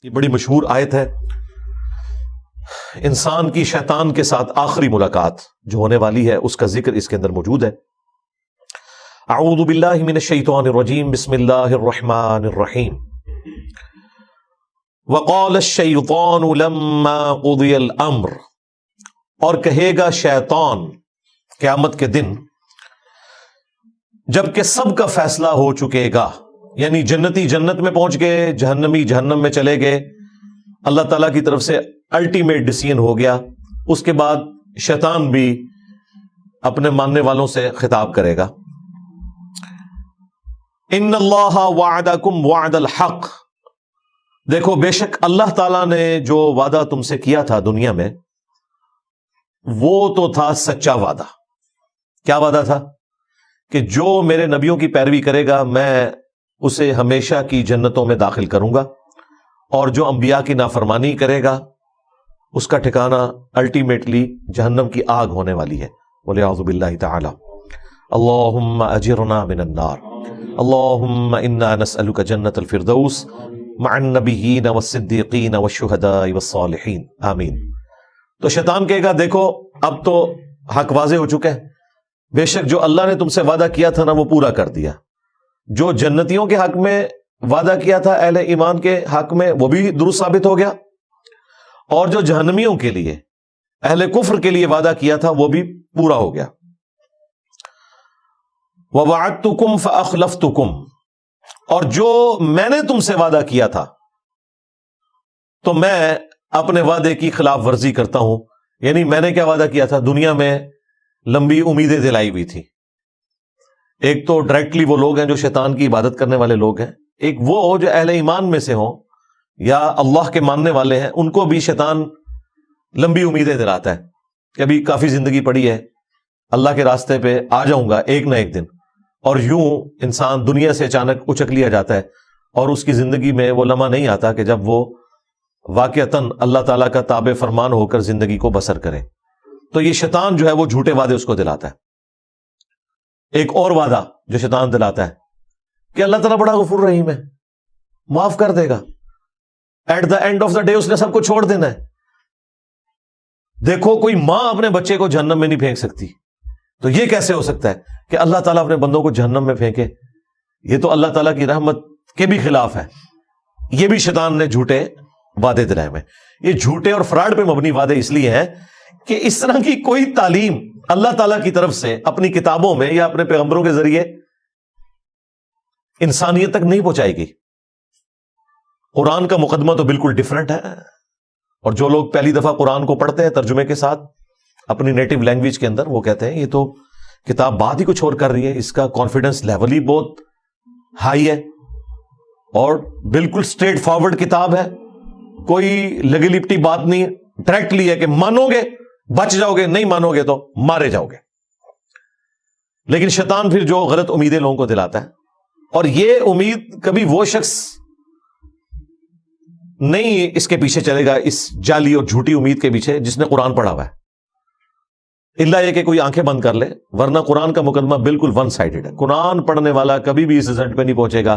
یہ بڑی مشہور آیت ہے، انسان کی شیطان کے ساتھ آخری ملاقات جو ہونے والی ہے اس کا ذکر اس کے اندر موجود ہے۔ اعوذ باللہ من الشیطان الرجیم، بسم اللہ الرحمن الرحیم۔ وقال الشیطان لما قضی الامر، اور کہے گا شیطان قیامت کے دن جب کہ سب کا فیصلہ ہو چکے گا، یعنی جنتی جنت میں پہنچ گئے، جہنمی جہنم میں چلے گئے، اللہ تعالیٰ کی طرف سے الٹیمیٹ ڈیسیژن ہو گیا، اس کے بعد شیطان بھی اپنے ماننے والوں سے خطاب کرے گا، ان اللہ وعدکم وعد الحق، دیکھو بے شک اللہ تعالیٰ نے جو وعدہ تم سے کیا تھا دنیا میں وہ تو تھا سچا وعدہ۔ کیا وعدہ تھا؟ کہ جو میرے نبیوں کی پیروی کرے گا میں اسے ہمیشہ کی جنتوں میں داخل کروں گا، اور جو انبیاء کی نافرمانی کرے گا اس کا ٹھکانہ الٹیمیٹلی جہنم کی آگ ہونے والی ہے۔ وَلِعَوْذُ بِاللَّهِ تَعَالَى اللہم اجرنا من النار، اللہم انا نسألک جنت الفردوس مع النبیین والصدیقین والشہداء والصالحین، آمین۔ تو شیطان کہے گا دیکھو اب تو حق واضح ہو چکا ہے، بے شک جو اللہ نے تم سے وعدہ کیا تھا نا وہ پورا کر دیا، جو جنتیوں کے حق میں وعدہ کیا تھا اہل ایمان کے حق میں وہ بھی درست ثابت ہو گیا، اور جو جہنمیوں کے لیے اہل کفر کے لیے وعدہ کیا تھا وہ بھی پورا ہو گیا۔ وَوَعَدْتُكُمْ فَأَخْلَفْتُكُمْ، اور جو میں نے تم سے وعدہ کیا تھا تو میں اپنے وعدے کی خلاف ورزی کرتا ہوں، یعنی میں نے کیا وعدہ کیا تھا دنیا میں، لمبی امیدیں دلائی ہوئی تھی۔ ایک تو ڈائریکٹلی وہ لوگ ہیں جو شیطان کی عبادت کرنے والے لوگ ہیں، ایک وہ جو اہل ایمان میں سے ہوں یا اللہ کے ماننے والے ہیں، ان کو بھی شیطان لمبی امیدیں دلاتا ہے کہ ابھی کافی زندگی پڑی ہے، اللہ کے راستے پہ آ جاؤں گا ایک نہ ایک دن، اور یوں انسان دنیا سے اچانک اچک لیا جاتا ہے، اور اس کی زندگی میں وہ لمحہ نہیں آتا کہ جب وہ واقعتاً اللہ تعالیٰ کا تابع فرمان ہو کر زندگی کو بسر کرے۔ تو یہ شیطان جو ہے وہ جھوٹے وعدے اس کو دلاتا ہے۔ ایک اور وعدہ جو شیطان دلاتا ہے کہ اللہ تعالیٰ بڑا غفور رحیم ہے، معاف کر دے گا، at the end of the day اس نے سب کو چھوڑ دینا ہے۔ دیکھو کوئی ماں اپنے بچے کو جہنم میں نہیں پھینک سکتی، تو یہ کیسے ہو سکتا ہے کہ اللہ تعالیٰ اپنے بندوں کو جہنم میں پھینکے؟ یہ تو اللہ تعالیٰ کی رحمت کے بھی خلاف ہے۔ یہ بھی شیطان نے جھوٹے وعدے دلائے ہوئے۔ یہ جھوٹے اور فراڈ پہ مبنی وعدے اس لیے ہیں کہ اس طرح کی کوئی تعلیم اللہ تعالیٰ کی طرف سے اپنی کتابوں میں یا اپنے پیغمبروں کے ذریعے انسانیت تک نہیں پہنچائی گئی۔ قرآن کا مقدمہ تو بالکل ڈیفرنٹ ہے، اور جو لوگ پہلی دفعہ قرآن کو پڑھتے ہیں ترجمے کے ساتھ اپنی نیٹو لینگویج کے اندر، وہ کہتے ہیں یہ تو کتاب بات ہی کچھ اور کر رہی ہے، اس کا کانفیڈنس لیول ہی بہت ہائی ہے، اور بالکل اسٹریٹ فارورڈ کتاب ہے، کوئی لگی لپٹی بات نہیں، ڈائریکٹلی ہے کہ مانو گے بچ جاؤ گے، نہیں مانو گے تو مارے جاؤ گے۔ لیکن شیطان پھر جو غلط امیدیں لوگوں کو دلاتا ہے، اور یہ امید کبھی وہ شخص نہیں اس کے پیچھے چلے گا، اس جعلی اور جھوٹی امید کے پیچھے، جس نے قرآن پڑھا ہوا ہے، الا یہ کہ کوئی آنکھیں بند کر لے، ورنہ قرآن کا مقدمہ بالکل ون سائیڈڈ ہے۔ قرآن پڑھنے والا کبھی بھی اس رزلٹ پہ نہیں پہنچے گا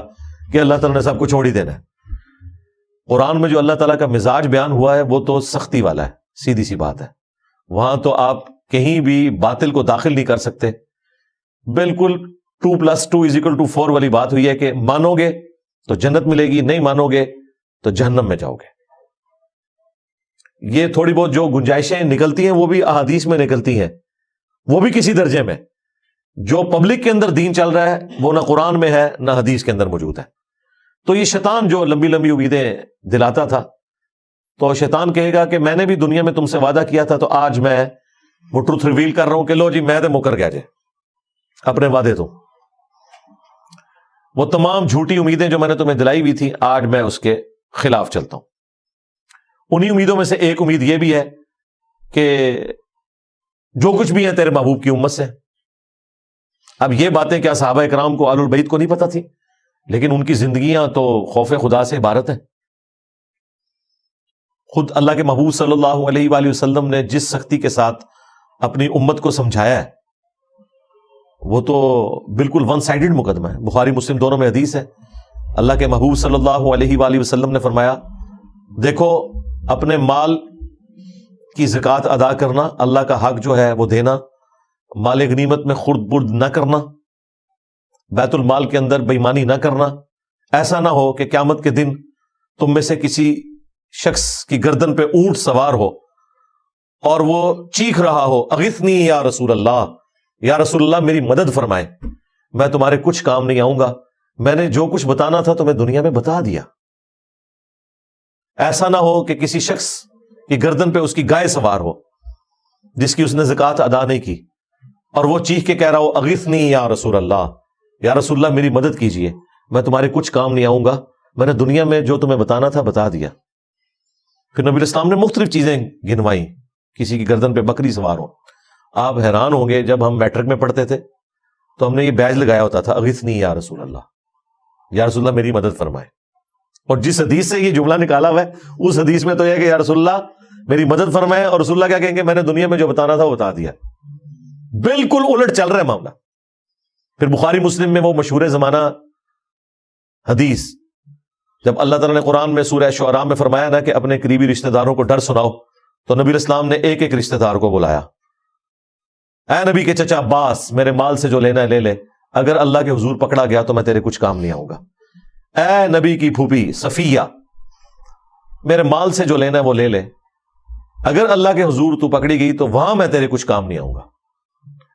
کہ اللہ تعالیٰ نے سب کو چھوڑ ہی دینا ہے۔ قرآن میں جو اللہ تعالیٰ کا مزاج بیان ہوا ہے وہ تو سختی والا ہے، سیدھی سی بات ہے، وہاں تو آپ کہیں بھی باطل کو داخل نہیں کر سکتے۔ بالکل 2+2=4 والی بات ہوئی ہے کہ مانو گے تو جنت ملے گی، نہیں مانو گے تو جہنم میں جاؤ گے۔ یہ تھوڑی بہت جو گنجائشیں نکلتی ہیں وہ بھی احادیث میں نکلتی ہیں، وہ بھی کسی درجے میں۔ جو پبلک کے اندر دین چل رہا ہے وہ نہ قرآن میں ہے نہ حدیث کے اندر موجود ہے۔ تو یہ شیطان جو لمبی لمبی امیدیں دلاتا تھا، تو شیطان کہے گا کہ میں نے بھی دنیا میں تم سے وعدہ کیا تھا، تو آج میں وہ ٹروتھ ریویل کر رہا ہوں کہ لو جی میں تو مکر گیا جے اپنے وعدے تو، وہ تمام جھوٹی امیدیں جو میں نے تمہیں دلائی ہوئی تھی آج میں اس کے خلاف چلتا ہوں۔ انہی امیدوں میں سے ایک امید یہ بھی ہے کہ جو کچھ بھی ہے تیرے محبوب کی امت سے۔ اب یہ باتیں کیا صحابہ کرام کو آل البیت کو نہیں پتہ تھی؟ لیکن ان کی زندگیاں تو خوف خدا سے عبارت ہیں۔ خود اللہ کے محبوب صلی اللہ علیہ وآلہ وسلم نے جس سختی کے ساتھ اپنی امت کو سمجھایا ہے وہ تو بالکل ون سائیڈڈ مقدمہ ہے۔ بخاری مسلم دونوں میں حدیث ہے، اللہ کے محبوب صلی اللہ علیہ وآلہ وسلم نے فرمایا دیکھو اپنے مال کی زکوٰۃ ادا کرنا، اللہ کا حق جو ہے وہ دینا، مال غنیمت میں خرد برد نہ کرنا، بیت المال کے اندر بےایمانی نہ کرنا. ایسا نہ ہو کہ قیامت کے دن تم میں سے کسی شخص کی گردن پہ اونٹ سوار ہو اور وہ چیخ رہا ہو اغثنی یا رسول اللہ، یا رسول اللہ میری مدد فرمائے، میں تمہارے کچھ کام نہیں آؤں گا، میں نے جو کچھ بتانا تھا تمہیں دنیا میں بتا دیا. ایسا نہ ہو کہ کسی شخص کی گردن پہ اس کی گائے سوار ہو جس کی اس نے زکوٰۃ ادا نہیں کی، اور وہ چیخ کے کہہ رہا ہو اغثنی یا رسول اللہ، یا رسول اللہ میری مدد کیجئے، میں تمہارے کچھ کام نہیں آؤں گا، میں نے دنیا میں جو تمہیں بتانا تھا بتا دیا. پھر نبی اسلام نے مختلف چیزیں گنوائیں، کسی کی گردن پہ بکری سوار ہو. آپ حیران ہوں گے، جب ہم میٹرک میں پڑھتے تھے تو ہم نے یہ بیج لگایا ہوتا تھا اغثنی یا رسول اللہ، یا رسول اللہ میری مدد فرمائے. اور جس حدیث سے یہ جملہ نکالا ہوا ہے اس حدیث میں تو یہ کہ یا رسول اللہ میری مدد فرمائے، اور رسول اللہ کیا کہیں گے؟ میں نے دنیا میں جو بتانا تھا وہ بتا دیا. بالکل الٹ چل رہا ہے معاملہ. پھر بخاری مسلم میں وہ مشہور زمانہ حدیث، جب اللہ تعالیٰ نے قرآن میں سورہ شعراء میں فرمایا نا کہ اپنے قریبی رشتہ داروں کو ڈر سناؤ، تو نبی اسلام نے ایک ایک رشتہ دار کو بلایا. اے نبی کے چچا عباس، میرے مال سے جو لینا ہے لے لے، اگر اللہ کے حضور پکڑا گیا تو میں تیرے کچھ کام نہیں آؤں گا. اے نبی کی پھوپھی صفیہ، میرے مال سے جو لینا ہے وہ لے لے، اگر اللہ کے حضور تو پکڑی گئی تو وہاں میں تیرے کچھ کام نہیں آؤں گا.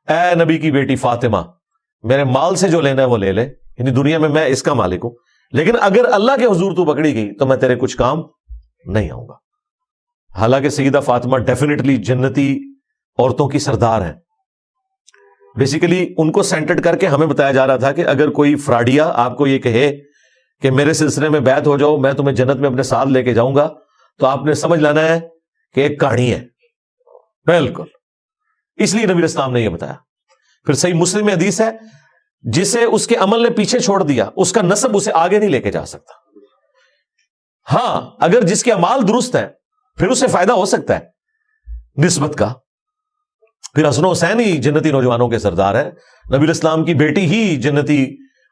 اے نبی کی بیٹی فاطمہ، میرے مال سے جو لینا ہے وہ لے لے، یعنی دنیا میں اس کا مالک ہوں، لیکن اگر اللہ کے حضور تو پکڑی گئی تو میں تیرے کچھ کام نہیں آؤں گا. حالانکہ سیدہ فاطمہ ڈیفینیٹلی جنتی عورتوں کی سردار ہیں. بیسیکلی ان کو سینٹرڈ کر کے ہمیں بتایا جا رہا تھا کہ اگر کوئی فراڈیا آپ کو یہ کہے کہ میرے سلسلے میں بیعت ہو جاؤ، میں تمہیں جنت میں اپنے ساتھ لے کے جاؤں گا، تو آپ نے سمجھ لینا ہے کہ ایک کہانی ہے. بالکل، اس لیے نبی اسلام نے یہ بتایا. پھر صحیح مسلم میں حدیث ہے، جسے اس کے عمل نے پیچھے چھوڑ دیا اس کا نسب اسے آگے نہیں لے کے جا سکتا. ہاں اگر جس کے اعمال درست ہیں پھر اسے فائدہ ہو سکتا ہے نسبت کا. پھر حسن و حسین ہی جنتی نوجوانوں کے سردار ہے، نبی اسلام کی بیٹی ہی جنتی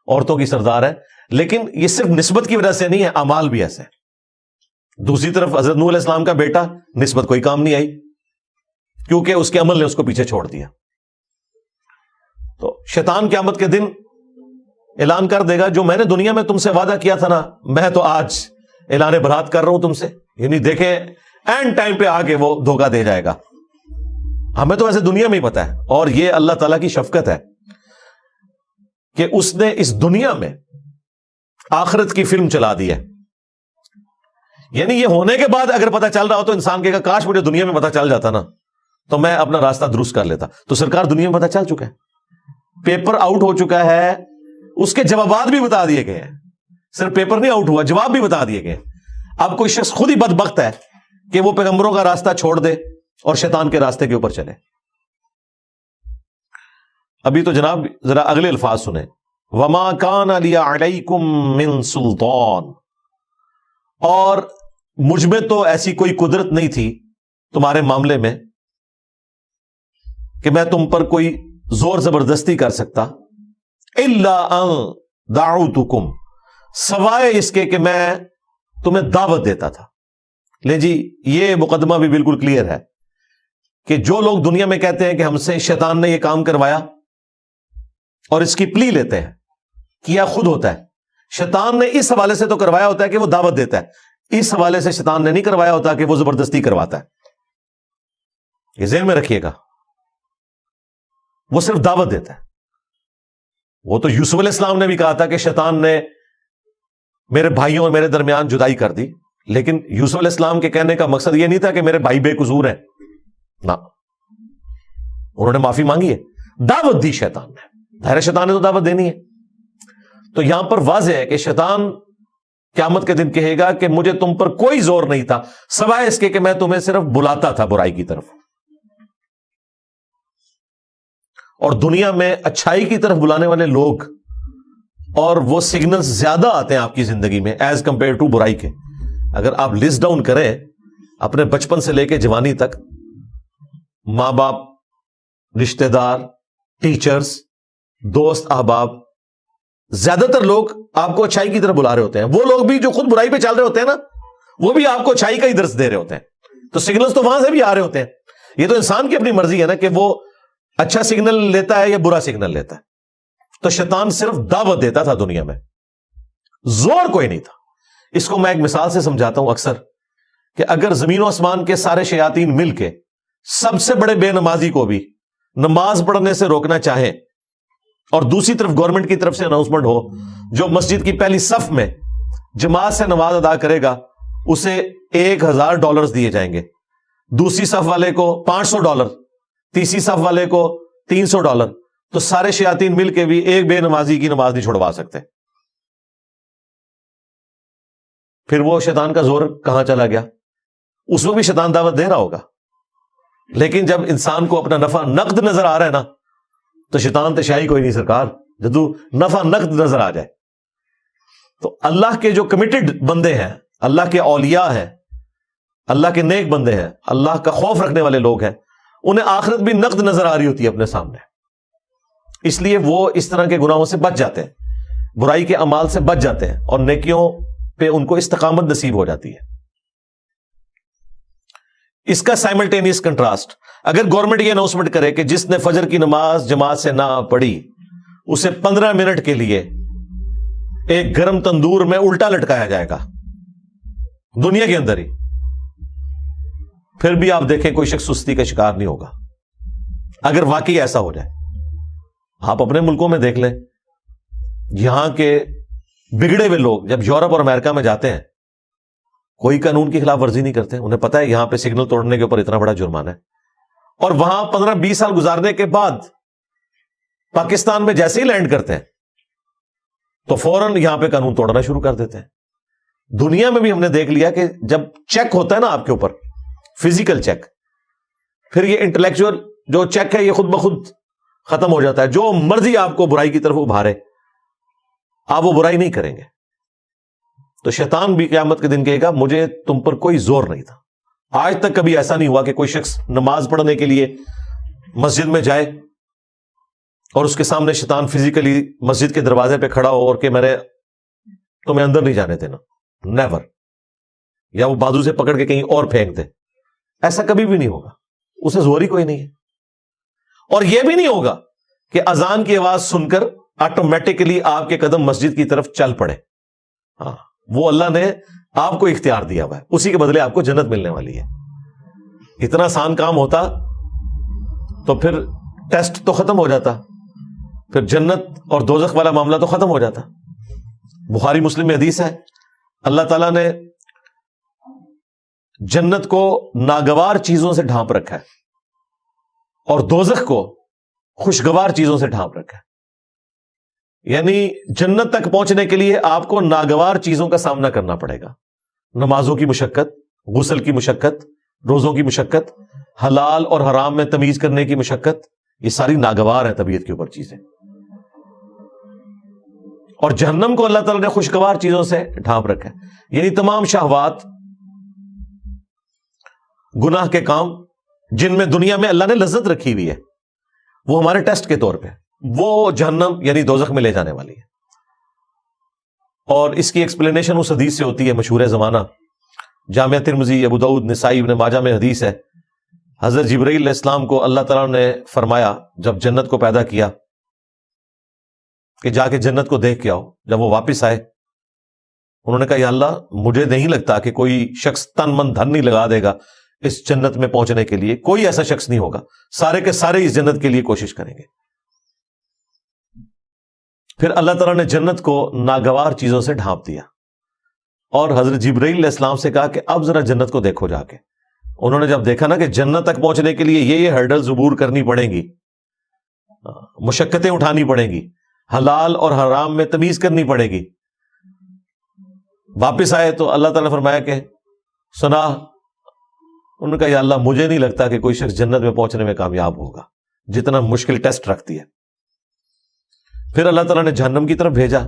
عورتوں کی سردار ہے، لیکن یہ صرف نسبت کی وجہ سے نہیں ہے، اعمال بھی ایسے. دوسری طرف حضرت نوح علیہ السلام کا بیٹا، نسبت کوئی کام نہیں آئی کیونکہ اس کے عمل نے اس کو پیچھے چھوڑ دیا. تو شیطان قیامت کے دن اعلان کر دے گا جو میں نے دنیا میں تم سے وعدہ کیا تھا نا، میں تو آج اعلان برات کر رہا ہوں تم سے. یعنی دیکھیں اینڈ ٹائم پہ آ کے وہ دھوکہ دے جائے گا. ہمیں تو ویسے دنیا میں ہی پتا ہے، اور یہ اللہ تعالیٰ کی شفقت ہے کہ اس نے اس دنیا میں آخرت کی فلم چلا دی ہے. یعنی یہ ہونے کے بعد اگر پتہ چل رہا ہو تو انسان کہے گا کاش مجھے دنیا میں پتہ چل جاتا نا تو میں اپنا راستہ درست کر لیتا. تو سرکار دنیا میں پتہ چل چکا ہے، پیپر آؤٹ ہو چکا ہے، اس کے جوابات بھی بتا دیے گئے ہیں. صرف پیپر نہیں آؤٹ ہوا، جواب بھی بتا دیے گئے. اب کوئی شخص خود ہی بدبخت ہے کہ وہ پیغمبروں کا راستہ چھوڑ دے اور شیطان کے راستے کے اوپر چلے. ابھی تو جناب ذرا اگلے الفاظ سنیں، وما کان لی علیکم من سلطان، اور مجھ میں تو ایسی کوئی قدرت نہیں تھی تمہارے معاملے میں کہ میں تم پر کوئی زور زبردستی کر سکتا، الا ان دعوتکم، سوائے اس کے کہ میں تمہیں دعوت دیتا تھا. لیں جی یہ مقدمہ بھی بالکل کلیئر ہے کہ جو لوگ دنیا میں کہتے ہیں کہ ہم سے شیطان نے یہ کام کروایا اور اس کی پلی لیتے ہیں، کیا خود ہوتا ہے. شیطان نے اس حوالے سے تو کروایا ہوتا ہے کہ وہ دعوت دیتا ہے، اس حوالے سے شیطان نے نہیں کروایا ہوتا کہ وہ زبردستی کرواتا ہے. یہ ذہن میں رکھیے گا، وہ صرف دعوت دیتا ہے. وہ تو یوسف علیہ السلام نے بھی کہا تھا کہ شیطان نے میرے بھائیوں اور میرے درمیان جدائی کر دی، لیکن یوسف علیہ السلام کے کہنے کا مقصد یہ نہیں تھا کہ میرے بھائی بے قصور ہیں، نہ، انہوں نے معافی مانگی ہے، دعوت دی شیطان نے. ظاہر شیطان نے تو دعوت دینی ہے. تو یہاں پر واضح ہے کہ شیطان قیامت کے دن کہے گا کہ مجھے تم پر کوئی زور نہیں تھا سوائے اس کے کہ میں تمہیں صرف بلاتا تھا برائی کی طرف. اور دنیا میں اچھائی کی طرف بلانے والے لوگ اور وہ سگنلز زیادہ آتے ہیں آپ کی زندگی میں ایز کمپیئر ٹو برائی کے. اگر آپ لسٹ ڈاؤن کریں اپنے بچپن سے لے کے جوانی تک، ماں باپ، رشتہ دار، ٹیچرز، دوست، احباب، زیادہ تر لوگ آپ کو اچھائی کی طرف بلا رہے ہوتے ہیں. وہ لوگ بھی جو خود برائی پہ چل رہے ہوتے ہیں نا، وہ بھی آپ کو اچھائی کا ہی درس دے رہے ہوتے ہیں. تو سگنلز تو وہاں سے بھی آ رہے ہوتے ہیں. یہ تو انسان کی اپنی مرضی ہے نا کہ وہ اچھا سگنل لیتا ہے یا برا سگنل لیتا ہے. تو شیطان صرف دعوت دیتا تھا دنیا میں, زور کوئی نہیں تھا. اس کو میں ایک مثال سے سمجھاتا ہوں اکثر, کہ اگر زمین و آسمان کے سارے شیاطین مل کے سب سے بڑے بے نمازی کو بھی نماز پڑھنے سے روکنا چاہیں, اور دوسری طرف گورنمنٹ کی طرف سے اناؤنسمنٹ ہو جو مسجد کی پہلی صف میں جماعت سے نماز ادا کرے گا اسے $1000 دیے جائیں گے, دوسری صف والے کو $500, تیسری صف والے کو $300, تو سارے شیاطین مل کے بھی ایک بے نمازی کی نماز نہیں چھڑوا سکتے. پھر وہ شیطان کا زور کہاں چلا گیا؟ اس میں بھی شیطان دعوت دے رہا ہوگا, لیکن جب انسان کو اپنا نفع نقد نظر آ رہا ہے نا, تو شیطان تشائی کوئی نہیں سرکار, جدو نفع نقد نظر آ جائے. تو اللہ کے جو کمیٹڈ بندے ہیں, اللہ کے اولیاء ہیں, اللہ کے نیک بندے ہیں, اللہ کا خوف رکھنے والے لوگ ہیں, انہیں آخرت بھی نقد نظر آ رہی ہوتی ہے اپنے سامنے, اس لیے وہ اس طرح کے گناہوں سے بچ جاتے ہیں, برائی کے اعمال سے بچ جاتے ہیں, اور نیکیوں پہ ان کو استقامت نصیب ہو جاتی ہے. اس کا سائملٹینیس کنٹراسٹ, اگر گورنمنٹ یہ اناؤنسمنٹ کرے کہ جس نے فجر کی نماز جماعت سے نہ پڑھی اسے 15 منٹ کے لیے ایک گرم تندور میں الٹا لٹکایا جائے گا دنیا کے اندر ہی, پھر بھی آپ دیکھیں کوئی شخص سستی کا شکار نہیں ہوگا. اگر واقعی ایسا ہو جائے, آپ اپنے ملکوں میں دیکھ لیں, یہاں کے بگڑے ہوئے لوگ جب یورپ اور امریکہ میں جاتے ہیں کوئی قانون کی خلاف ورزی نہیں کرتے, انہیں پتا ہے یہاں پہ سگنل توڑنے کے اوپر اتنا بڑا جرمانہ ہے, اور وہاں 15-20 سال گزارنے کے بعد پاکستان میں جیسے ہی لینڈ کرتے ہیں تو فوراً یہاں پہ قانون توڑنا شروع کر دیتے ہیں. دنیا میں بھی ہم نے دیکھ لیا کہ جب چیک ہوتا ہے نا آپ کے اوپر فزیکل چیک, پھر یہ انٹلیکچوئل جو چیک ہے یہ خود بخود ختم ہو جاتا ہے. جو مرضی آپ کو برائی کی طرف ابھارے آپ وہ برائی نہیں کریں گے. تو شیطان بھی قیامت کے دن کہے گا مجھے تم پر کوئی زور نہیں تھا. آج تک کبھی ایسا نہیں ہوا کہ کوئی شخص نماز پڑھنے کے لیے مسجد میں جائے اور اس کے سامنے شیطان فزیکلی مسجد کے دروازے پہ کھڑا ہو اور کہ میں نے تمہیں اندر نہیں جانے دینا, نیور, یا وہ بازو سے پکڑ کے کہیں اور پھینک دے. ایسا کبھی بھی نہیں ہوگا, اسے زور ہی کوئی نہیں ہے. اور یہ بھی نہیں ہوگا کہ اذان کی آواز سن کر آٹومیٹکلی آپ کے قدم مسجد کی طرف چل پڑے. ہاں, وہ اللہ نے آپ کو اختیار دیا ہوا ہے, اسی کے بدلے آپ کو جنت ملنے والی ہے. اتنا آسان کام ہوتا تو پھر ٹیسٹ تو ختم ہو جاتا, پھر جنت اور دوزخ والا معاملہ تو ختم ہو جاتا. بخاری مسلم میں حدیث ہے, اللہ تعالیٰ نے جنت کو ناگوار چیزوں سے ڈھانپ رکھا ہے اور دوزخ کو خوشگوار چیزوں سے ڈھانپ رکھا ہے. یعنی جنت تک پہنچنے کے لیے آپ کو ناگوار چیزوں کا سامنا کرنا پڑے گا, نمازوں کی مشقت, غسل کی مشقت, روزوں کی مشقت, حلال اور حرام میں تمیز کرنے کی مشقت, یہ ساری ناگوار ہے طبیعت کے اوپر چیزیں. اور جہنم کو اللہ تعالیٰ نے خوشگوار چیزوں سے ڈھانپ رکھا ہے, یعنی تمام شہوات, گناہ کے کام جن میں دنیا میں اللہ نے لذت رکھی ہوئی ہے وہ ہمارے ٹیسٹ کے طور پہ وہ جہنم یعنی دوزخ میں لے جانے والی ہے. اور اس کی ایکسپلینیشن اس حدیث سے ہوتی ہے مشہور زمانہ, جامعہ ترمذی, ابو داؤد, نسائی, ابن ماجہ میں حدیث ہے. حضرت جبرائیل علیہ السلام کو اللہ تعالیٰ نے فرمایا جب جنت کو پیدا کیا کہ جا کے جنت کو دیکھ کے آؤ. جب وہ واپس آئے انہوں نے کہا یا اللہ مجھے نہیں لگتا کہ کوئی شخص تن من دھن نہیں لگا دے گا اس جنت میں پہنچنے کے لیے, کوئی ایسا شخص نہیں ہوگا, سارے کے سارے اس جنت کے لیے کوشش کریں گے. پھر اللہ تعالیٰ نے جنت کو ناگوار چیزوں سے ڈھانپ دیا اور حضرت جبرائیل علیہ السلام سے کہا کہ اب ذرا جنت کو دیکھو جا کے. انہوں نے جب دیکھا نا کہ جنت تک پہنچنے کے لیے یہ ہرڈلز عبور کرنی پڑیں گی, مشقتیں اٹھانی پڑیں گی, حلال اور حرام میں تمیز کرنی پڑے گی, واپس آئے تو اللہ تعالیٰ نے فرمایا کہ سنا. انہوں نے کہا یا اللہ مجھے نہیں لگتا کہ کوئی شخص جنت میں پہنچنے میں کامیاب ہوگا, جتنا مشکل ٹیسٹ رکھتی ہے. پھر اللہ تعالیٰ نے جہنم کی طرف بھیجا,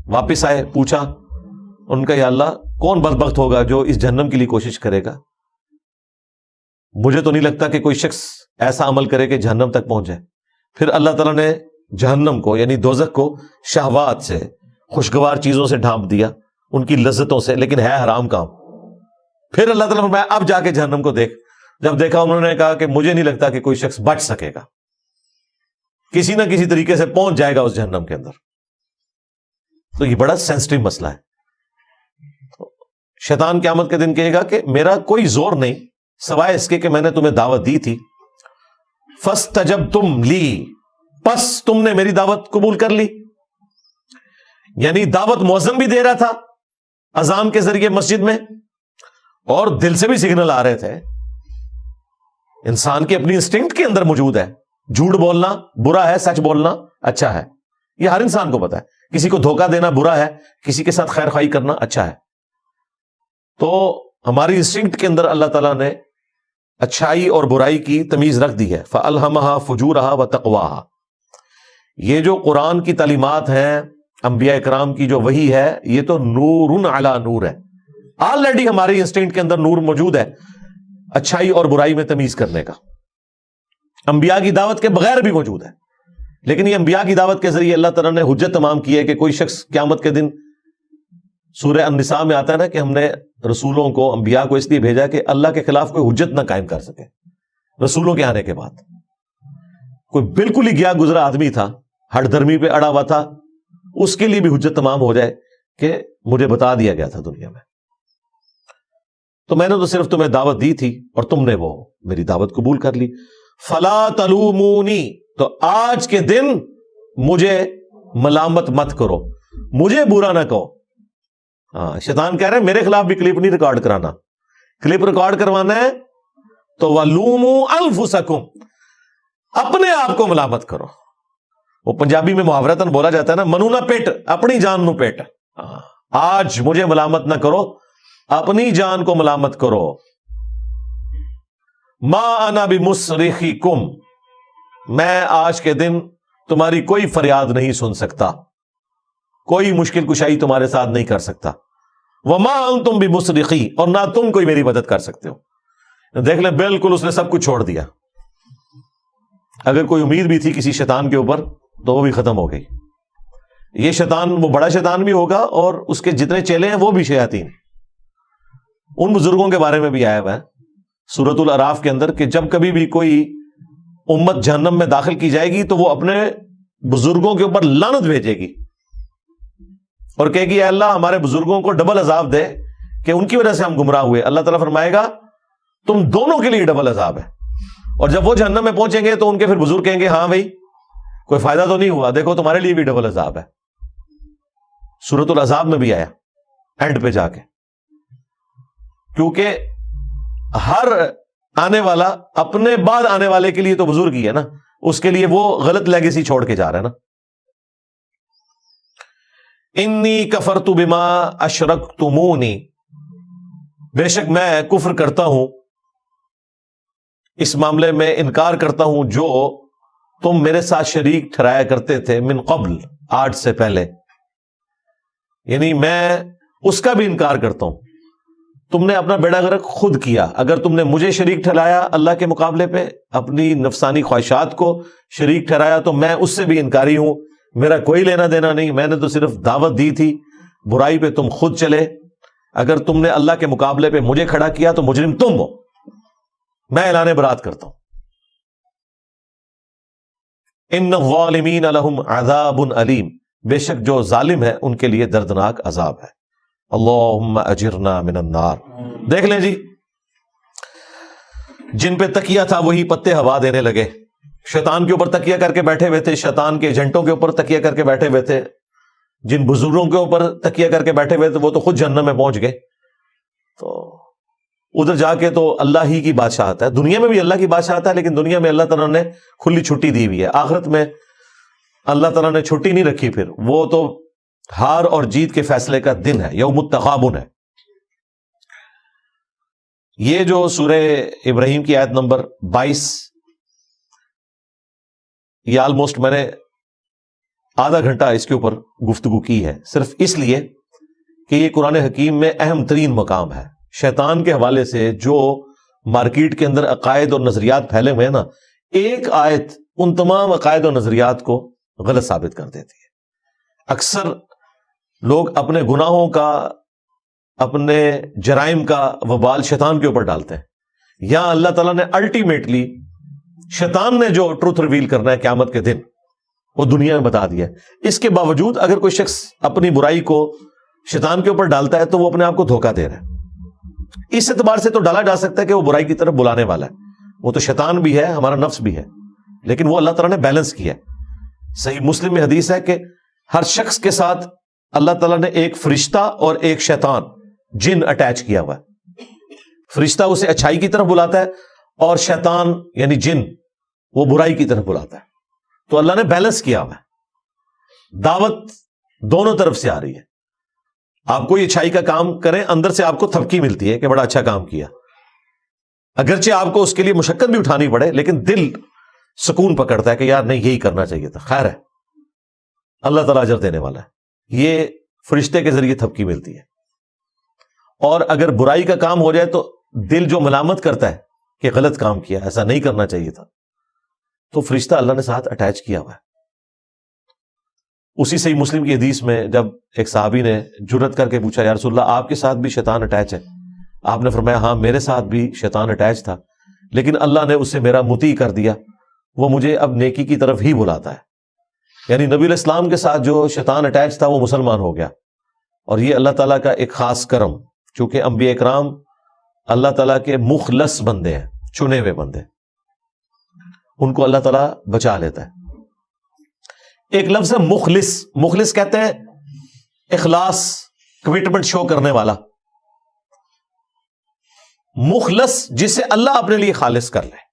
واپس آئے, پوچھا, ان کا یا اللہ کون بدبخت ہوگا جو اس جہنم کے لیے کوشش کرے گا, مجھے تو نہیں لگتا کہ کوئی شخص ایسا عمل کرے کہ جہنم تک پہنچ جائے. پھر اللہ تعالیٰ نے جہنم کو یعنی دوزخ کو شہوات سے, خوشگوار چیزوں سے ڈھانپ دیا, ان کی لذتوں سے, لیکن ہے حرام کام. پھر اللہ تعالیٰ نے فرمایا اب جا کے جہنم کو دیکھ. جب دیکھا انہوں نے کہا کہ مجھے نہیں لگتا کہ کوئی شخص بچ سکے گا, کسی نہ کسی طریقے سے پہنچ جائے گا اس جہنم کے اندر. تو یہ بڑا سینسٹیو مسئلہ ہے. شیطان قیامت کے دن کہے گا کہ میرا کوئی زور نہیں سوائے اس کے کہ میں نے تمہیں دعوت دی تھی, فاستجبتم لی, پس تم نے میری دعوت قبول کر لی. یعنی دعوت مؤذن بھی دے رہا تھا اذان کے ذریعے مسجد میں, اور دل سے بھی سگنل آ رہے تھے. انسان کی اپنی انسٹنکٹ کے اندر موجود ہے, جھوٹ بولنا برا ہے, سچ بولنا اچھا ہے, یہ ہر انسان کو پتا ہے. کسی کو دھوکہ دینا برا ہے, کسی کے ساتھ خیر خواہی کرنا اچھا ہے. تو ہماری انسٹنکٹ کے اندر اللہ تعالیٰ نے اچھائی اور برائی کی تمیز رکھ دی ہے. فَأَلْهَمَهَا فُجُورَهَا وَتَقْوَاهَا. یہ جو قرآن کی تعلیمات ہیں, انبیاء اکرام کی جو وحی ہے, یہ تو نور علی نور ہے. آلریڈی ہماری انسٹنکٹ کے اندر نور موجود ہے اچھائی اور برائی میں تمیز کرنے کا. انبیاء کی دعوت کے بغیر بھی موجود ہے, لیکن یہ انبیاء کی دعوت کے ذریعے اللہ تعالیٰ نے حجت تمام کی ہے کہ کوئی شخص قیامت کے دن, سورہ النساء میں آتا ہے نا کہ ہم نے رسولوں کو, انبیاء کو اس لیے بھیجا کہ اللہ کے خلاف کوئی حجت نہ قائم کر سکے. رسولوں کے آنے کے بعد کوئی بالکل ہی گیا گزرا آدمی تھا, ہٹ دھرمی پہ اڑا ہوا تھا, اس کے لیے بھی حجت تمام ہو جائے کہ مجھے بتا دیا گیا تھا دنیا میں, تو میں نے تو صرف تمہیں دعوت دی تھی اور تم نے وہ میری دعوت قبول کر لی. فلا تلومونی, تو آج کے دن مجھے ملامت مت کرو, مجھے برا نہ کہو. ہاں, شیطان کہہ رہے ہیں میرے خلاف بھی کلپ نہیں ریکارڈ کرانا, کلپ ریکارڈ کروانا ہے تو وَلُومُوا أَنفُسَكُمْ, اپنے آپ کو ملامت کرو. وہ پنجابی میں محاورتاً بولا جاتا ہے نا, منو نہ پیٹ, اپنی جان نو پیٹ. آج مجھے ملامت نہ کرو, اپنی جان کو ملامت کرو. ما انا بمصرخکم, میں آج کے دن تمہاری کوئی فریاد نہیں سن سکتا, کوئی مشکل کشائی تمہارے ساتھ نہیں کر سکتا. وما انتم بمصرخی, اور نہ تم کوئی میری مدد کر سکتے ہو. دیکھ لیں بالکل اس نے سب کچھ چھوڑ دیا. اگر کوئی امید بھی تھی کسی شیطان کے اوپر تو وہ بھی ختم ہو گئی. یہ شیطان وہ بڑا شیطان بھی ہوگا اور اس کے جتنے چیلے ہیں وہ بھی شیاطین. ان بزرگوں کے بارے میں بھی آیا ہوا ہے سورۃ الاعراف کے اندر کہ جب کبھی بھی کوئی امت جہنم میں داخل کی جائے گی تو وہ اپنے بزرگوں کے اوپر لعنت بھیجے گی اور کہے گی اے اللہ ہمارے بزرگوں کو ڈبل عذاب دے کہ ان کی وجہ سے ہم گمراہ ہوئے. اللہ تعالیٰ فرمائے گا تم دونوں کے لیے ڈبل عذاب ہے. اور جب وہ جہنم میں پہنچیں گے تو ان کے پھر بزرگ کہیں گے ہاں بھائی کوئی فائدہ تو نہیں ہوا, دیکھو تمہارے لیے بھی ڈبل عذاب ہے. سورۃ العذاب میں بھی آیا اینڈ پہ جا کے, کیونکہ ہر آنے والا اپنے بعد آنے والے کے لیے تو بزرگ ہی ہے نا, اس کے لیے وہ غلط لیگیسی چھوڑ کے جا رہا ہے نا. انی کفرت بما اشرکتمونی, بے شک میں کفر کرتا ہوں, اس معاملے میں انکار کرتا ہوں جو تم میرے ساتھ شریک ٹھہرایا کرتے تھے من قبل, آج سے پہلے. یعنی میں اس کا بھی انکار کرتا ہوں. تم نے اپنا بیڑا غرق خود کیا. اگر تم نے مجھے شریک ٹھہرایا اللہ کے مقابلے پہ, اپنی نفسانی خواہشات کو شریک ٹھہرایا, تو میں اس سے بھی انکاری ہوں. میرا کوئی لینا دینا نہیں, میں نے تو صرف دعوت دی تھی, برائی پہ تم خود چلے. اگر تم نے اللہ کے مقابلے پہ مجھے کھڑا کیا تو مجرم تم ہو. میں اعلان برات کرتا ہوں. ان الظالمین لہم عذاب علیم, بے شک جو ظالم ہے ان کے لیے دردناک عذاب ہے. اللہم اجرنا من النار. دیکھ لیں جی, جن پہ تکیہ تھا وہی پتے ہوا دینے لگے. شیطان کے اوپر تکیہ کر کے بیٹھے ہوئے تھے, شیطان کے ایجنٹوں کے اوپر تکیہ کر کے بیٹھے ہوئے تھے, جن بزرگوں کے اوپر تکیہ کر کے بیٹھے ہوئے تھے وہ تو خود جہنم میں پہنچ گئے. تو ادھر جا کے تو اللہ ہی کی بادشاہت ہے. دنیا میں بھی اللہ کی بادشاہت ہے, لیکن دنیا میں اللہ تعالیٰ نے کھلی چھٹی دی ہوئی ہے. آخرت میں اللہ تعالیٰ نے چھٹی نہیں رکھی, پھر وہ تو ہار اور جیت کے فیصلے کا دن ہے, یوم التغابن ہے. یہ جو سورہ ابراہیم کی آیت نمبر 22, یہ آلموسٹ میں نے آدھا گھنٹہ اس کے اوپر گفتگو کی ہے, صرف اس لیے کہ یہ قرآن حکیم میں اہم ترین مقام ہے. شیطان کے حوالے سے جو مارکیٹ کے اندر عقائد اور نظریات پھیلے ہوئے ہیں نا, ایک آیت ان تمام عقائد اور نظریات کو غلط ثابت کر دیتی ہے. اکثر لوگ اپنے گناہوں کا اپنے جرائم کا وبال شیطان کے اوپر ڈالتے ہیں. یہاں اللہ تعالیٰ نے الٹیمیٹلی شیطان نے جو ٹروتھ ریویل کرنا ہے قیامت کے دن وہ دنیا میں بتا دیا ہے. اس کے باوجود اگر کوئی شخص اپنی برائی کو شیطان کے اوپر ڈالتا ہے تو وہ اپنے آپ کو دھوکہ دے رہا ہے. اس اعتبار سے تو ڈالا جا سکتا ہے کہ وہ برائی کی طرف بلانے والا ہے, وہ تو شیطان بھی ہے, ہمارا نفس بھی ہے, لیکن وہ اللہ تعالیٰ نے بیلنس کیا ہے. صحیح مسلم میں حدیث ہے کہ ہر شخص کے ساتھ اللہ تعالیٰ نے ایک فرشتہ اور ایک شیطان جن اٹیچ کیا ہوا ہے. فرشتہ اسے اچھائی کی طرف بلاتا ہے اور شیطان یعنی جن وہ برائی کی طرف بلاتا ہے. تو اللہ نے بیلنس کیا ہوا ہے. دعوت دونوں طرف سے آ رہی ہے. آپ کوئی اچھائی کا کام کریں, اندر سے آپ کو تھپکی ملتی ہے کہ بڑا اچھا کام کیا, اگرچہ آپ کو اس کے لیے مشقت بھی اٹھانی پڑے, لیکن دل سکون پکڑتا ہے کہ یار نہیں یہی کرنا چاہیے تھا, خیر ہے اللہ تعالیٰ اجر دینے والا ہے. یہ فرشتے کے ذریعے تھپکی ملتی ہے. اور اگر برائی کا کام ہو جائے تو دل جو ملامت کرتا ہے کہ غلط کام کیا, ایسا نہیں کرنا چاہیے تھا, تو فرشتہ اللہ نے ساتھ اٹیچ کیا ہوا ہے. اسی صحیح مسلم کی حدیث میں جب ایک صحابی نے جرت کر کے پوچھا یا رسول اللہ آپ کے ساتھ بھی شیطان اٹیچ ہے؟ آپ نے فرمایا ہاں میرے ساتھ بھی شیطان اٹیچ تھا, لیکن اللہ نے اسے میرا مطیع کر دیا, وہ مجھے اب نیکی کی طرف ہی بلاتا ہے. یعنی نبی علیہ السلام کے ساتھ جو شیطان اٹیچ تھا وہ مسلمان ہو گیا. اور یہ اللہ تعالیٰ کا ایک خاص کرم, چونکہ انبیاء اکرام اللہ تعالیٰ کے مخلص بندے ہیں, چنے ہوئے بندے, ان کو اللہ تعالیٰ بچا لیتا ہے. ایک لفظ ہے مخلص. مخلص کہتے ہیں اخلاص, کمٹمنٹ شو کرنے والا. مخلص جسے اللہ اپنے لیے خالص کر لے,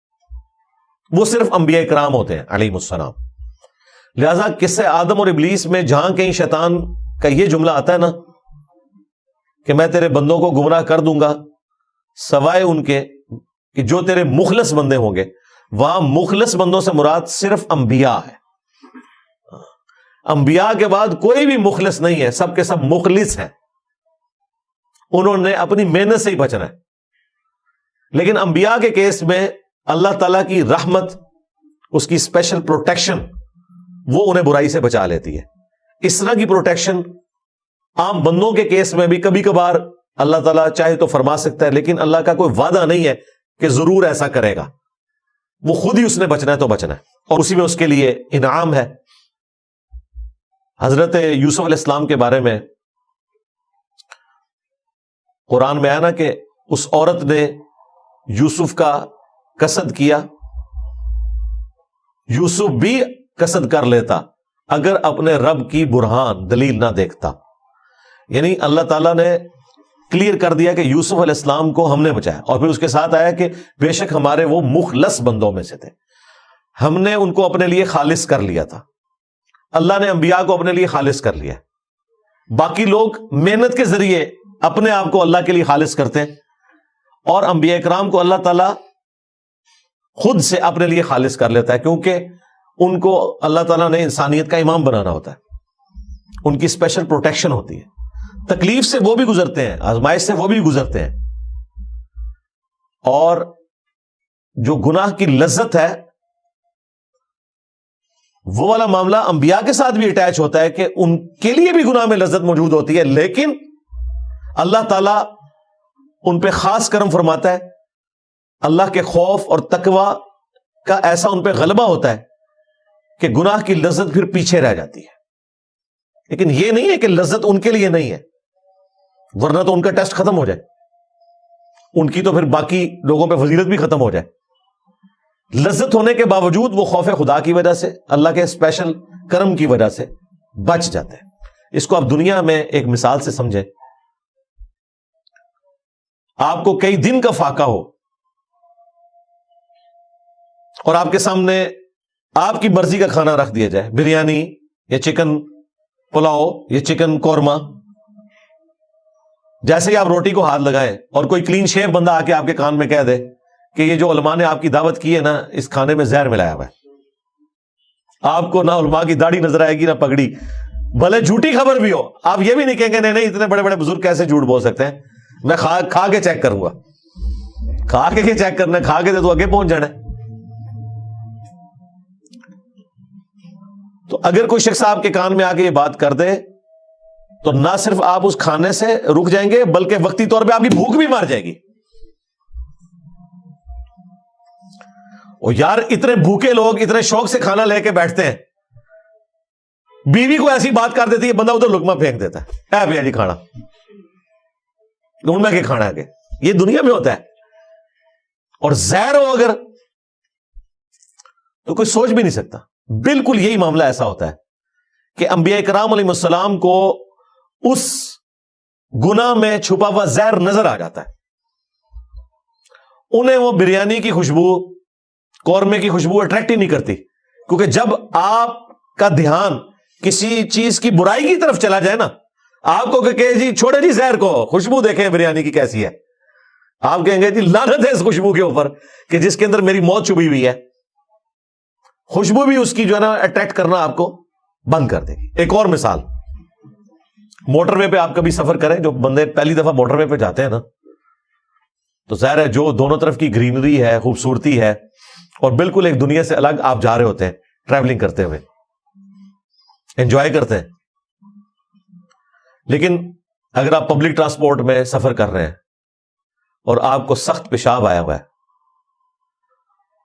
وہ صرف انبیاء اکرام ہوتے ہیں علیہم السلام. لہذا قصہ آدم اور ابلیس میں جہاں کہیں شیطان کا یہ جملہ آتا ہے نا کہ میں تیرے بندوں کو گمراہ کر دوں گا سوائے ان کے کہ جو تیرے مخلص بندے ہوں گے, وہاں مخلص بندوں سے مراد صرف انبیاء ہے. انبیاء کے بعد کوئی بھی مخلص نہیں ہے, سب کے سب مخلص ہیں. انہوں نے اپنی محنت سے ہی بچنا ہے. لیکن انبیاء کے کیس میں اللہ تعالیٰ کی رحمت, اس کی اسپیشل پروٹیکشن, وہ انہیں برائی سے بچا لیتی ہے. اس طرح کی پروٹیکشن عام بندوں کے کیس میں بھی کبھی کبھار اللہ تعالیٰ چاہے تو فرما سکتا ہے, لیکن اللہ کا کوئی وعدہ نہیں ہے کہ ضرور ایسا کرے گا. وہ خود ہی اس نے بچنا ہے تو بچنا ہے, اور اسی میں اس کے لیے انعام ہے. حضرت یوسف علیہ السلام کے بارے میں قرآن میں آیا نا کہ اس عورت نے یوسف کا قصد کیا, یوسف بھی قصد کر لیتا اگر اپنے رب کی برہان دلیل نہ دیکھتا. یعنی اللہ تعالیٰ نے کلیئر کر دیا کہ یوسف علیہ السلام کو ہم نے بچایا, اور پھر اس کے ساتھ آیا کہ بے شک ہمارے وہ مخلص بندوں میں سے تھے, ہم نے ان کو اپنے لیے خالص کر لیا تھا. اللہ نے انبیاء کو اپنے لیے خالص کر لیا. باقی لوگ محنت کے ذریعے اپنے آپ کو اللہ کے لیے خالص کرتے ہیں, اور انبیاء اکرام کو اللہ تعالیٰ خود سے اپنے لیے خالص کر لیتا ہے, کیونکہ ان کو اللہ تعالیٰ نے انسانیت کا امام بنانا ہوتا ہے. ان کی اسپیشل پروٹیکشن ہوتی ہے. تکلیف سے وہ بھی گزرتے ہیں, آزمائش سے وہ بھی گزرتے ہیں, اور جو گناہ کی لذت ہے وہ والا معاملہ انبیاء کے ساتھ بھی اٹیچ ہوتا ہے کہ ان کے لیے بھی گناہ میں لذت موجود ہوتی ہے, لیکن اللہ تعالیٰ ان پہ خاص کرم فرماتا ہے. اللہ کے خوف اور تقوی کا ایسا ان پہ غلبہ ہوتا ہے کہ گناہ کی لذت پھر پیچھے رہ جاتی ہے. لیکن یہ نہیں ہے کہ لذت ان کے لیے نہیں ہے, ورنہ تو ان کا ٹیسٹ ختم ہو جائے, ان کی تو پھر باقی لوگوں پہ فضیلت بھی ختم ہو جائے. لذت ہونے کے باوجود وہ خوف خدا کی وجہ سے, اللہ کے اسپیشل کرم کی وجہ سے بچ جاتے ہیں. اس کو آپ دنیا میں ایک مثال سے سمجھیں. آپ کو کئی دن کا فاقہ ہو اور آپ کے سامنے آپ کی مرضی کا کھانا رکھ دیا جائے, بریانی یا چکن پلاؤ یا چکن قورمہ, جیسے ہی آپ روٹی کو ہاتھ لگائیں اور کوئی کلین شیو بندہ آ کے آپ کے کان میں کہہ دے کہ یہ جو علماء نے آپ کی دعوت کی ہے نا, اس کھانے میں زہر ملایا ہوا ہے, آپ کو نہ علماء کی داڑھی نظر آئے گی نہ پگڑی, بھلے جھوٹی خبر بھی ہو, آپ یہ بھی نہیں کہیں گے نہیں اتنے بڑے بڑے بزرگ کیسے جھوٹ بول سکتے ہیں, میں کھا کے چیک کروں گا. کھا کے چیک کرنا, کھا کے تو آگے پہنچ جانا ہے. تو اگر کوئی شخص آپ کے کان میں آ کے یہ بات کر دے تو نہ صرف آپ اس کھانے سے رک جائیں گے بلکہ وقتی طور پہ آپ کی بھوک بھی مار جائے گی. اور یار اتنے بھوکے لوگ اتنے شوق سے کھانا لے کے بیٹھتے ہیں, بیوی کو ایسی بات کر دیتی ہے بندہ ادھر لقمہ پھینک دیتا ہے, اے بھیا جی کھانا ڈھونڈ میں کہ کھانا ہے. یہ دنیا میں ہوتا ہے. اور زہر ہو اگر تو کوئی سوچ بھی نہیں سکتا. بالکل یہی معاملہ ایسا ہوتا ہے کہ انبیاء کرام علیہ السلام کو اس گناہ میں چھپا ہوا زہر نظر آ جاتا ہے. انہیں وہ بریانی کی خوشبو, قورمے کی خوشبو اٹریکٹ ہی نہیں کرتی, کیونکہ جب آپ کا دھیان کسی چیز کی برائی کی طرف چلا جائے نا, آپ کو کہ جی چھوڑے جی زہر کو, خوشبو دیکھیں بریانی کی کیسی ہے, آپ کہیں گے جی لعنت ہے اس خوشبو کے اوپر کہ جس کے اندر میری موت چھپی ہوئی ہے. خوشبو بھی اس کی جو ہے نا اٹریکٹ کرنا آپ کو بند کر دے گی. ایک اور مثال, موٹر وے پہ آپ کبھی سفر کریں, جو بندے پہلی دفعہ موٹر وے پہ جاتے ہیں نا, تو ظاہر ہے جو دونوں طرف کی گرینری ہے, خوبصورتی ہے, اور بالکل ایک دنیا سے الگ آپ جا رہے ہوتے ہیں ٹریولنگ کرتے ہوئے, انجوائے کرتے ہیں. لیکن اگر آپ پبلک ٹرانسپورٹ میں سفر کر رہے ہیں اور آپ کو سخت پیشاب آیا ہوا ہے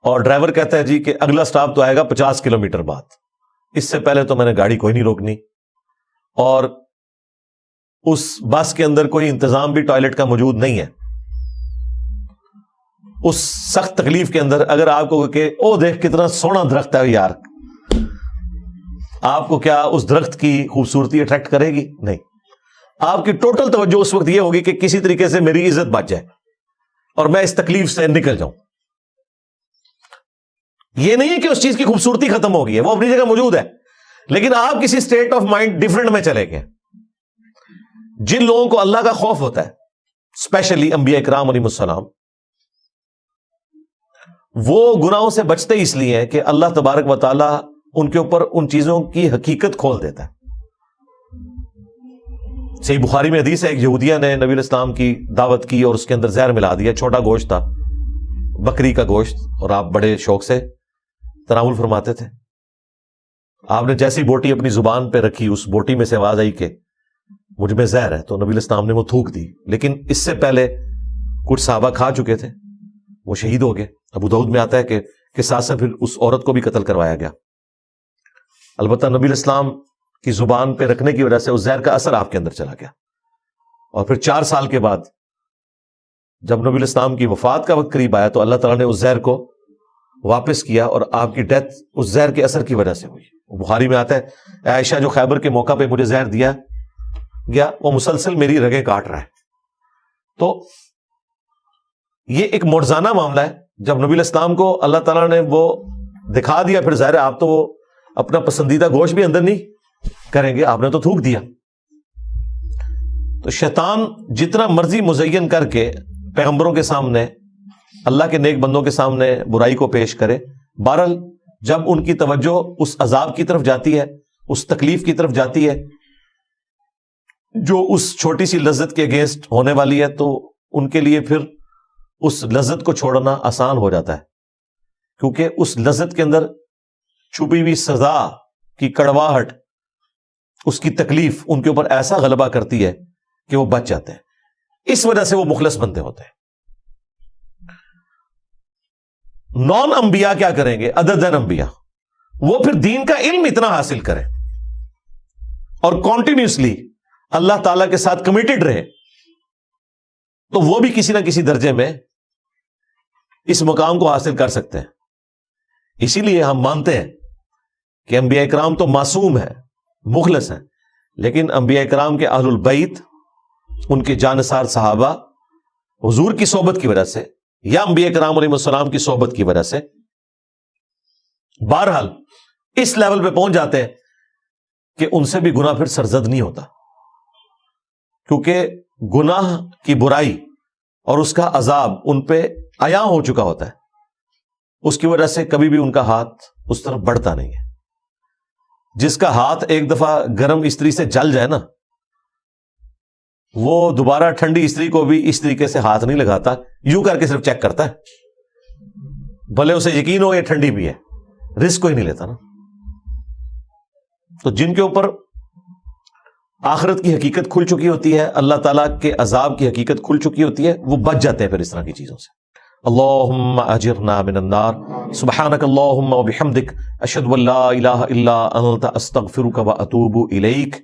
اور ڈرائیور کہتا ہے جی کہ اگلا سٹاپ تو آئے گا 50 کلومیٹر بعد, اس سے پہلے تو میں نے گاڑی کوئی نہیں روکنی, اور اس بس کے اندر کوئی انتظام بھی ٹوائلٹ کا موجود نہیں ہے, اس سخت تکلیف کے اندر اگر آپ کو کہ او دیکھ کتنا سونا درخت ہے یار, آپ کو کیا اس درخت کی خوبصورتی اٹریکٹ کرے گی؟ نہیں. آپ کی ٹوٹل توجہ اس وقت یہ ہوگی کہ کسی طریقے سے میری عزت بچ جائے اور میں اس تکلیف سے نکل جاؤں. یہ نہیں ہے کہ اس چیز کی خوبصورتی ختم ہو گئی ہے, وہ اپنی جگہ موجود ہے, لیکن آپ کسی اسٹیٹ آف مائنڈ ڈفرنٹ میں چلے گئے. جن لوگوں کو اللہ کا خوف ہوتا ہے, اسپیشلی انبیاء کرام علیہ السلام, وہ گناہوں سے بچتے اس لیے کہ اللہ تبارک و تعالی ان کے اوپر ان چیزوں کی حقیقت کھول دیتا ہے. صحیح بخاری میں حدیث ہے, ایک یہودیہ نے نبی علیہ السلام کی دعوت کی اور اس کے اندر زہر ملا دیا. چھوٹا گوشت تھا, بکری کا گوشت, اور آپ بڑے شوق سے تناول فرماتے تھے. آپ نے جیسی بوٹی اپنی زبان پہ رکھی, اس بوٹی میں سے آواز آئی کہ مجھ میں زہر ہے, تو نبی علیہ السلام نے وہ تھوک دی. لیکن اس سے پہلے کچھ صحابہ کھا چکے تھے, وہ شہید ہو گئے. ابو داؤد میں آتا ہے کہ ساتھ ساتھ پھر اس عورت کو بھی قتل کروایا گیا. البتہ نبی علیہ السلام کی زبان پہ رکھنے کی وجہ سے اس زہر کا اثر آپ کے اندر چلا گیا, اور پھر 4 سال کے بعد جب نبی علیہ السلام کی وفات کا وقت قریب آیا تو اللہ تعالیٰ نے اس زہر کو واپس کیا, اور آپ کی ڈیتھ اس زہر کے اثر کی وجہ سے ہوئی. بخاری میں آتا ہے عائشہ جو خیبر کے موقع پہ مجھے زہر دیا گیا, وہ مسلسل میری رگیں کاٹ رہا ہے. تو یہ ایک معجزانہ معاملہ ہے. جب نبی علیہ السلام کو اللہ تعالیٰ نے وہ دکھا دیا, پھر ظاہر ہے آپ تو وہ اپنا پسندیدہ گوشت بھی اندر نہیں کریں گے, آپ نے تو تھوک دیا. تو شیطان جتنا مرضی مزین کر کے پیغمبروں کے سامنے, اللہ کے نیک بندوں کے سامنے برائی کو پیش کرے, بہرحال جب ان کی توجہ اس عذاب کی طرف جاتی ہے, اس تکلیف کی طرف جاتی ہے جو اس چھوٹی سی لذت کے اگینسٹ ہونے والی ہے, تو ان کے لیے پھر اس لذت کو چھوڑنا آسان ہو جاتا ہے, کیونکہ اس لذت کے اندر چھپی ہوئی سزا کی کڑواہٹ, اس کی تکلیف ان کے اوپر ایسا غلبہ کرتی ہے کہ وہ بچ جاتے ہیں. اس وجہ سے وہ مخلص بندے ہوتے ہیں. نان انبیاء کیا کریں گے ادر دین انبیاء؟ وہ پھر دین کا علم اتنا حاصل کریں اور کانٹینیوسلی اللہ تعالی کے ساتھ کمیٹڈ رہے, تو وہ بھی کسی نہ کسی درجے میں اس مقام کو حاصل کر سکتے ہیں. اسی لیے ہم مانتے ہیں کہ انبیاء کرام تو معصوم ہیں, مخلص ہیں, لیکن انبیاء کرام کے اہل البیت, ان کے جانثار صحابہ حضور کی صحبت کی وجہ سے یا انبیاء کرام علیہ السلام کی صحبت کی وجہ سے بہرحال اس لیول پہ پہنچ جاتے ہیں کہ ان سے بھی گناہ پھر سرزد نہیں ہوتا, کیونکہ گناہ کی برائی اور اس کا عذاب ان پہ عیاں ہو چکا ہوتا ہے. اس کی وجہ سے کبھی بھی ان کا ہاتھ اس طرف بڑھتا نہیں ہے. جس کا ہاتھ ایک دفعہ گرم استری سے جل جائے نا, وہ دوبارہ ٹھنڈی استری کو بھی اس طریقے سے ہاتھ نہیں لگاتا, یوں کر کے صرف چیک کرتا ہے, بھلے اسے یقین ہو یہ ٹھنڈی بھی ہے, رسک کوئی نہیں لیتا نا. تو جن کے اوپر آخرت کی حقیقت کھل چکی ہوتی ہے، اللہ تعالیٰ کے عذاب کی حقیقت کھل چکی ہوتی ہے، وہ بچ جاتے ہیں پھر اس طرح کی چیزوں سے۔ اللہم اجرنا من النار، سبحانک اللہم وبحمدک، اشہد ان لا الہ الا انت، استغفرک واتوب الیک،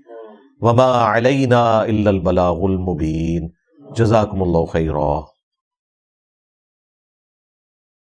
وما علینا الا البلاغ المبین۔ جزاکم اللہ خیرا۔